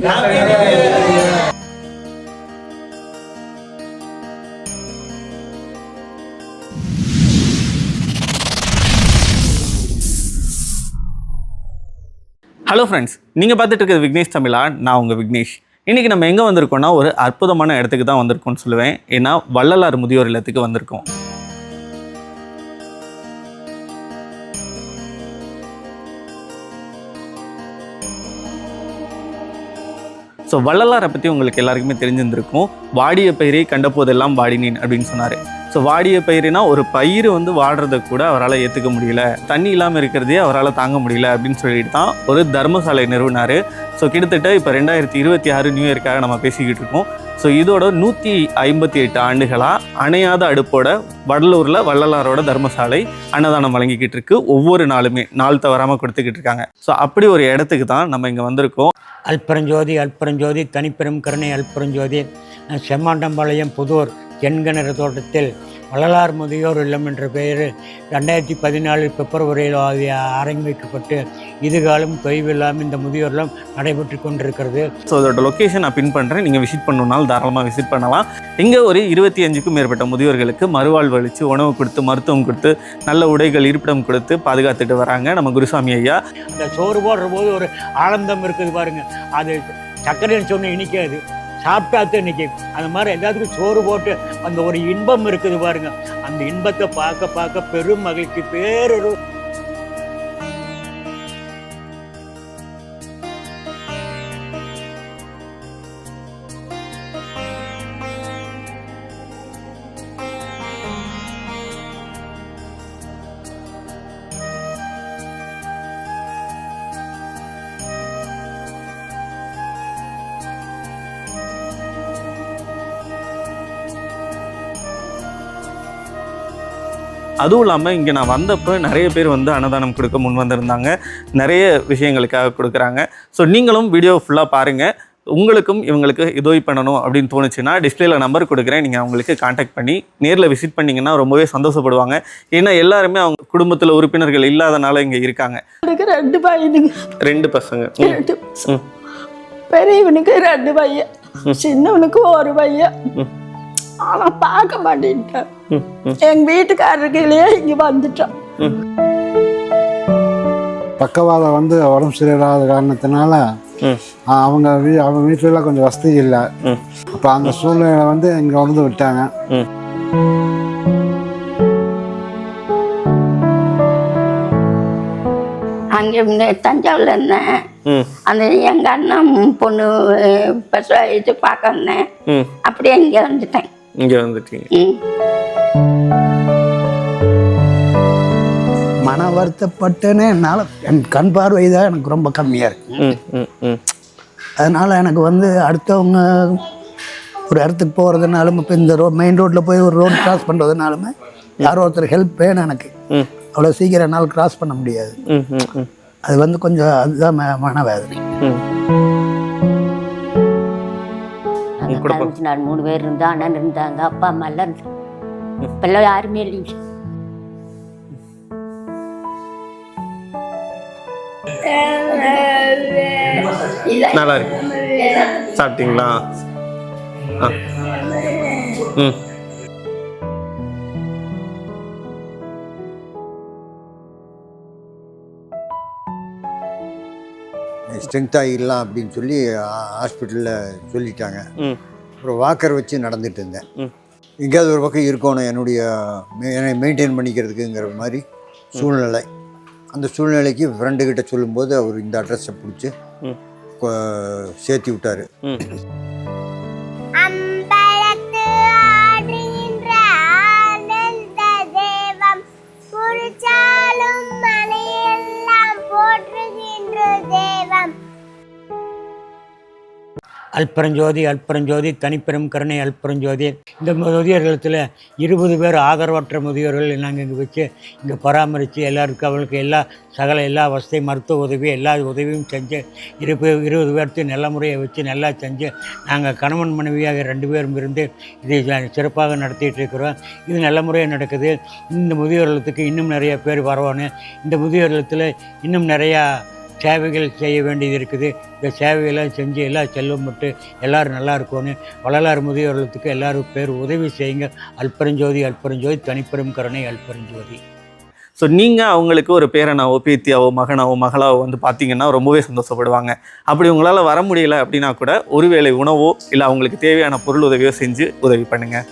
Hello friends, நீங்கள் பார்த்துட்டு இருக்கிறது விக்னேஷ் தமிழா. நான் உங்கள் விக்னேஷ். இன்றைக்கி நம்ம எங்கே வந்திருக்கோம்னா ஒரு அற்புதமான இடத்துக்கு தான் வந்திருக்கோம்னு சொல்லுவேன். ஏன்னா வள்ளலார் முதியோர் இல்லத்துக்கு வந்திருக்கோம். ஸோ வள்ளலாரை பற்றி உங்களுக்கு எல்லாருக்குமே தெரிஞ்சிருந்திருக்கும். வாடிய பயிரை கண்ட போதெல்லாம் வாடினேன் அப்படின்னு சொன்னார். ஸோ வாடிய பயிரினா ஒரு பயிர் வாடுறதை கூட அவரால் ஏற்றுக்க முடியல, தண்ணி இல்லாமல் இருக்கிறதே அவரால் தாங்க முடியல அப்படின்னு சொல்லிட்டு தான் ஒரு தர்மசாலை நிறுவினார். ஸோ கிட்டத்தட்ட இப்போ 2026 நியூ இயர்க்காக நம்ம பேசிக்கிட்டு இருக்கோம். ஸோ இதோட 158 ஆண்டுகளாக அணையாத அடுப்போட வடலூரில் வள்ளலாரோட தர்மசாலை அன்னதானம் வழங்கிக்கிட்டு இருக்கு. ஒவ்வொரு நாளுமே நாள் தவறாமல் கொடுத்துக்கிட்டு இருக்காங்க. ஸோ அப்படி ஒரு இடத்துக்கு தான் நம்ம இங்கே வந்திருக்கோம். அல்பரஞ்சோதி தனிப்பெரும் கருணை அல்பரஞ்சோதி செம்மாண்டம்பாளையம் புதூர் தென்கிணறு தோட்டத்தில் வள்ளலார் முதியோர் இல்லம் என்ற பெயர் 2014 பிப்ரவரியில் ஆரம்பிக்கப்பட்டு இதுகாலம் தொய்வில்லாமல் இந்த முதியோர் இல்லம் நடைபெற்று கொண்டிருக்கிறது. ஸோ அதோட லொக்கேஷன் நான் பின் பண்ணுறேன். நீங்கள் விசிட் பண்ணணுன்னாலும் தாராளமாக விசிட் பண்ணலாம். இங்கே ஒரு 25க்கும் மேற்பட்ட முதியோர்களுக்கு மறுவாழ்வு அளித்து உணவு கொடுத்து மருத்துவம் கொடுத்து நல்ல உடைகள் இருப்பிடம் கொடுத்து பாதுகாத்துட்டு வராங்க நம்ம குருசாமி ஐயா. அந்த சோறு போடுற போது ஒரு ஆனந்தம் இருக்குது பாருங்க. அது சக்கரைன்னு சொன்ன இனிக்காது, சாப்பிட்டாத்து இன்னைக்கு அந்த மாதிரி எல்லாத்துக்கும் சோறு போட்டு அந்த ஒரு இன்பம் இருக்குது பாருங்க. அந்த இன்பத்தை பார்க்க பார்க்க பெரும் மகிழ்ச்சி பேரொரு. அதுவும் இல்லாமல் இங்கே நான் வந்தப்போ நிறைய பேர் அன்னதானம் கொடுக்க முன் வந்திருந்தாங்க. நிறைய விஷயங்களுக்காக கொடுக்குறாங்க. ஸோ நீங்களும் வீடியோ ஃபுல்லாக பாருங்கள். உங்களுக்கும் இவங்களுக்கு உதவி பண்ணணும் அப்படின்னு தோணுச்சுன்னா டிஸ்பிளேல நம்பர் கொடுக்குறேன். நீங்கள் அவங்களுக்கு காண்டாக்ட் பண்ணி நேரில் விசிட் பண்ணிங்கன்னா ரொம்பவே சந்தோஷப்படுவாங்க. ஏன்னா எல்லாருமே அவங்க குடும்பத்தில் உறுப்பினர்கள் இல்லாதனால இங்கே இருக்காங்க. 2 பையனுங்க, 2 பசங்க. பெரியவனுக்கு 2 பையன், சின்னவனுக்கு 1 பையன். ஆனா பார்க்க மாட்டேன்ட்டான். எங்க வீட்டுக்காரர்களே இங்க வந்துட்டான். பக்கவாதம் உடம்பு சரியில்லாத காரணத்தினால அவங்க வீட்டுல கொஞ்சம் வசதி இல்லை. அப்ப அந்த சூழ்நிலை இங்க விட்டாங்க. அங்கே தஞ்சாவூர்ல இருந்தேன். அந்த எங்க அண்ணன் பொண்ணு இது பார்க்க வந்தேன். அப்படியே இங்க வந்துட்டேன். இங்கே வந்துட்டீங்க. மன வருத்தப்பட்டேன்னு என்னால் என் கண் பார்வை தான் எனக்கு ரொம்ப கம்மியாக இருக்கு. அதனால் எனக்கு அடுத்தவங்க ஒரு இடத்துக்கு போகிறதுனாலும் இப்போ இந்த மெயின் ரோட்டில் போய் ஒரு ரோடு கிராஸ் பண்ணுறதுனாலுமே யாரோ ஒருத்தர் ஹெல்ப் வேணும். எனக்கு அவ்வளோ சீக்கிரம் என்னால் கிராஸ் பண்ண முடியாது. அது கொஞ்சம் அதுதான் மனவேதனை. 3 பேர் இருந்தா, அண்ணன் இருந்தாங்க, அப்பா அம்மா எல்லாம் இருந்தாங்க. இப்பெல்லாம் யாருமே இல்லைங்க. நல்லா இருக்கு. சாப்பிட்டீங்களா? ஸ்ட்ரென்த் ஆகிடலாம் அப்படின்னு சொல்லி ஹாஸ்பிட்டலில் சொல்லிட்டாங்க. அப்புறம் வாக்கர் வச்சு நடந்துட்டு இருந்தேன். எங்கேயாவது ஒரு பக்கம் இருக்கணும் என்னை மெயின்டைன் பண்ணிக்கிறதுக்குங்கிற மாதிரி சூழ்நிலை. அந்த சூழ்நிலைக்கு ஃப்ரெண்டுக்கிட்ட சொல்லும்போது அவர் இந்த அட்ரஸை பிடிச்சி சேர்த்தி விட்டார். அல்பரஞ்சோதி தனிப்பெரும் கருணை அல்பரஞ்சோதி. இந்த முதியோர் இல்லத்தில் 20 பேர் ஆதரவற்ற முதியோர்கள் நாங்கள் இங்கே வச்சு இங்கே பராமரித்து எல்லாருக்கும் அவளுக்கு எல்லா வசதியும் மருத்துவ உதவி எல்லா உதவியும் செஞ்சு 20 பேர்த்து நல்ல முறையை வச்சு நல்லா செஞ்சு நாங்கள் கணவன் மனைவியாக 2 பேரும் இருந்து இதை சிறப்பாக நடத்திட்டு இருக்கிறோம். இது நல்ல முறையாக நடக்குது. இந்த முதியோர் இல்லத்துக்கு இன்னும் நிறைய பேர் வரவானு, இந்த முதியோர் இல்லத்தில் இன்னும் நிறையா சேவைகள் செய்ய வேண்டியது இருக்குது. இந்த சேவையெல்லாம் செஞ்சு எல்லாம் செல்வம் விட்டு எல்லோரும் நல்லா இருக்கணும். வள்ளலார் முதியோர்களுக்கு எல்லோரும் பேர் உதவி செய்யுங்க. அல்பெருஞ்சோதி அல்பெருஞ்சோதி தனிப்பெரும் கருணை அல்பெருஞ்சோதி. ஸோ நீங்கள் அவங்களுக்கு ஒரு பேரனாவோ பேத்தியாவோ மகனாவோ மகளாவோ வந்து பார்த்தீங்கன்னா ரொம்பவே சந்தோஷப்படுவாங்க. அப்படி உங்களால் வர முடியல அப்படின்னா கூட ஒருவேளை உணவோ இல்லை அவங்களுக்கு தேவையான பொருள் உதவியோ செஞ்சு உதவி பண்ணுங்கள்.